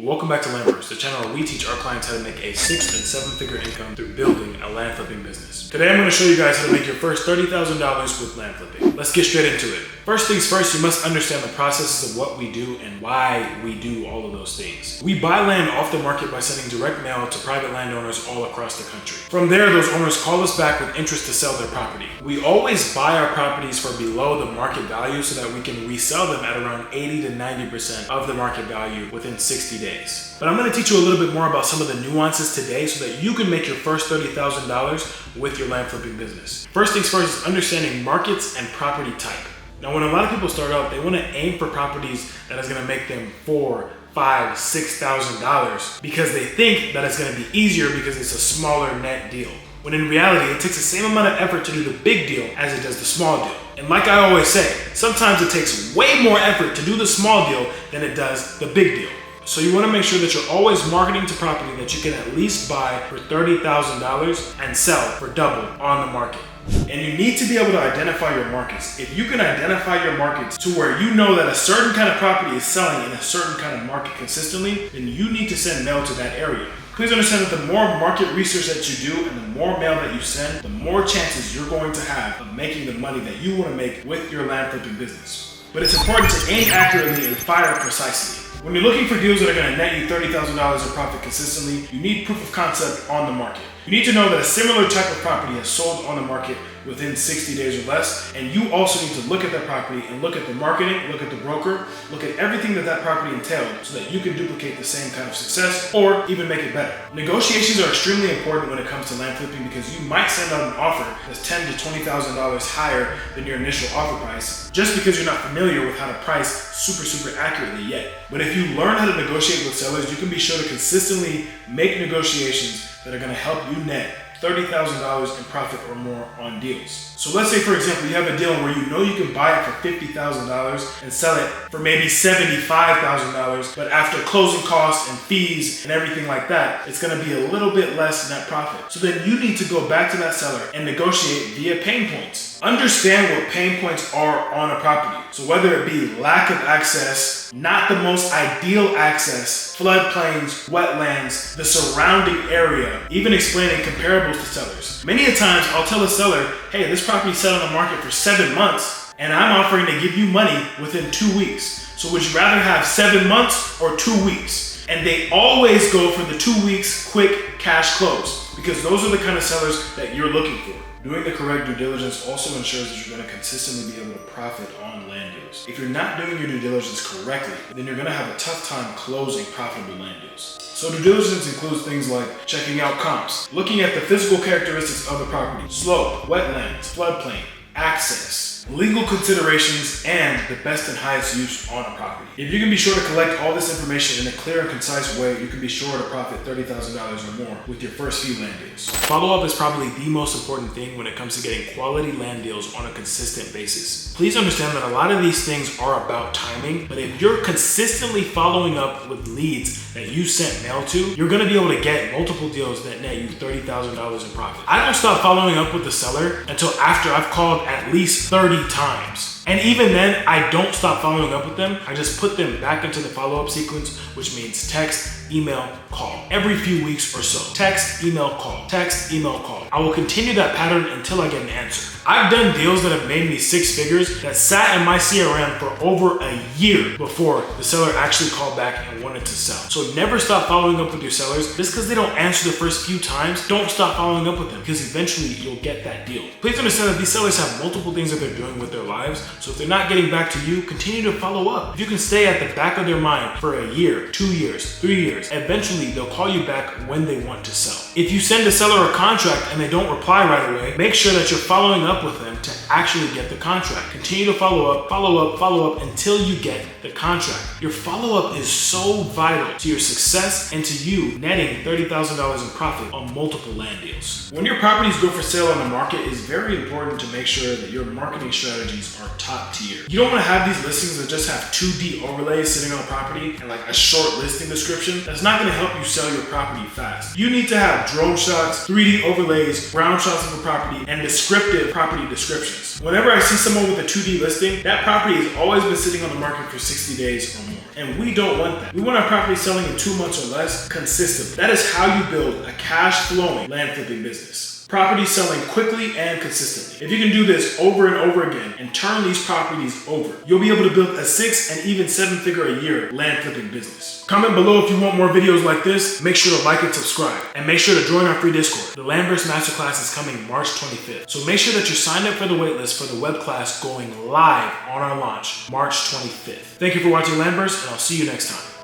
Welcome back to LandVerse, the channel where we teach our clients how to make a 6- and 7-figure income through building a land flipping business. Today I'm going to show you guys how to make your first $30,000 with land flipping. Let's get straight into it. First things first, you must understand the processes of what we do and why we do all of those things. We buy land off the market by sending direct mail to private landowners all across the country. From there, those owners call us back with interest to sell their property. We always buy our properties for below the market value so that we can resell them at around 80 to 90% of the market value within 60 days. But I'm going to teach you a little bit more about some of the nuances today so that you can make your first $30,000 with your land flipping business. First things first is understanding markets and property type. Now, when a lot of people start out, they want to aim for properties that is going to make them $4,000, $5,000, $6,000 because they think that it's going to be easier because it's a smaller net deal. When in reality, it takes the same amount of effort to do the big deal as it does the small deal. And like I always say, sometimes it takes way more effort to do the small deal than it does the big deal. So you want to make sure that you're always marketing to property that you can at least buy for $30,000 and sell for double on the market. And you need to be able to identify your markets. If you can identify your markets to where you know that a certain kind of property is selling in a certain kind of market consistently, then you need to send mail to that area. Please understand that the more market research that you do and the more mail that you send, the more chances you're going to have of making the money that you want to make with your land flipping business. But it's important to aim accurately and fire precisely. When you're looking for deals that are going to net you $30,000 in profit consistently, you need proof of concept on the market. You need to know that a similar type of property has sold on the market within 60 days or less, and you also need to look at that property and look at the marketing, look at the broker, look at everything that property entailed so that you can duplicate the same kind of success or even make it better. Negotiations are extremely important when it comes to land flipping because you might send out an offer that's $10,000 to $20,000 higher than your initial offer price just because you're not familiar with how to price super accurately yet. But if you learn how to negotiate with sellers, you can be sure to consistently make negotiations that are going to help you net $30,000 in profit or more on deals. So let's say, for example, you have a deal where you know you can buy it for $50,000 and sell it for maybe $75,000, but after closing costs and fees and everything like that, it's going to be a little bit less net profit. So then you need to go back to that seller and negotiate via pain points. Understand what pain points are on a property. So whether it be lack of access, not the most ideal access, floodplains, wetlands, the surrounding area, even explaining comparables to sellers. Many a times I'll tell a seller, hey, this property sat on the market for 7 months and I'm offering to give you money within 2 weeks. So would you rather have 7 months or 2 weeks? And they always go for the 2 weeks quick cash close because those are the kind of sellers that you're looking for. Doing the correct due diligence also ensures that you're going to consistently be able to profit on land deals. If you're not doing your due diligence correctly, then you're going to have a tough time closing profitable land deals. So due diligence includes things like checking out comps, looking at the physical characteristics of the property, slope, wetlands, floodplain, access, legal considerations, and the best and highest use on a property. If you can be sure to collect all this information in a clear and concise way, you can be sure to profit $30,000 or more with your first few land deals. Follow-up is probably the most important thing when it comes to getting quality land deals on a consistent basis. Please understand that a lot of these things are about timing, but if you're consistently following up with leads that you sent mail to, you're going to be able to get multiple deals that net you $30,000 in profit. I don't stop following up with the seller until after I've called at least 30 times. And even then, I don't stop following up with them. I just put them back into the follow-up sequence, which means text, email, call. Every few weeks or so. Text, email, call. Text, email, call. I will continue that pattern until I get an answer. I've done deals that have made me 6 figures that sat in my CRM for over a year before the seller actually called back and wanted to sell. So never stop following up with your sellers. Just because they don't answer the first few times, don't stop following up with them because eventually you'll get that deal. Please understand that these sellers have multiple things that they're doing with their lives. So if they're not getting back to you, continue to follow up. If you can stay at the back of their mind for a year, 2 years, 3 years, eventually they'll call you back when they want to sell. If you send a seller a contract and they don't reply right away, make sure that you're following up with them to actually get the contract. Continue to follow up until you get the contract. Your follow-up is so vital to your success and to you netting $30,000 in profit on multiple land deals. When your properties go for sale on the market, it's very important to make sure that your marketing strategies are top tier. You don't want to have these listings that just have 2D overlays sitting on a property and like a short listing description. That's not going to help you sell your property fast. You need to have drone shots, 3D overlays, ground shots of the property, and descriptive property descriptions. Whenever I see someone with a 2D listing, that property has always been sitting on the market for 60 days or more. And we don't want that. We want our property selling in 2 months or less consistently. That is how you build a cash flowing land flipping business. Property selling quickly and consistently. If you can do this over and over again and turn these properties over, you'll be able to build a 6 and even 7 figure a year land flipping business. Comment below if you want more videos like this. Make sure to like and subscribe. And make sure to join our free Discord. The LandVerse Masterclass is coming March 25th. So make sure that you're signed up for the waitlist for the web class going live on our launch March 25th. Thank you for watching LandVerse, and I'll see you next time.